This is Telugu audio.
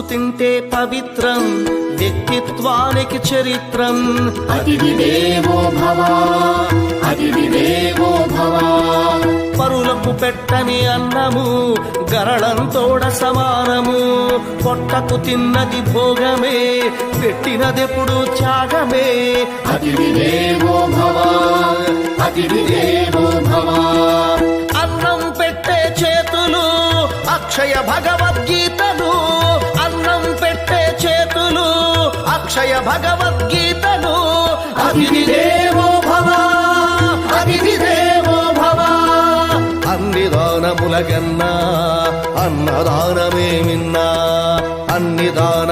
తింటే పవిత్రం, వ్యక్తిత్వానికి చరిత్రం. అతిథి దేవో భవ, అతిథి దేవో భవ. పరులకు పెట్టని అన్నము గరళంతోడ సమానము. పొట్టకు తిన్నది భోగమే, పెట్టినదెప్పుడు త్యాగమే. అతిథి దేవో భవ, అతిథి దేవో భవ. అన్నం పెట్టే చేతులు అక్షయ భగవద్గీతలు. అన్నం పెట్టే చేతులు అక్షయ భగవద్గీతలు. అతిథి దేవో భవ, అతిథి దేవో భవ. అన్ని దానములగన్నా అన్నదానమే మిన్నా. అన్ని దాన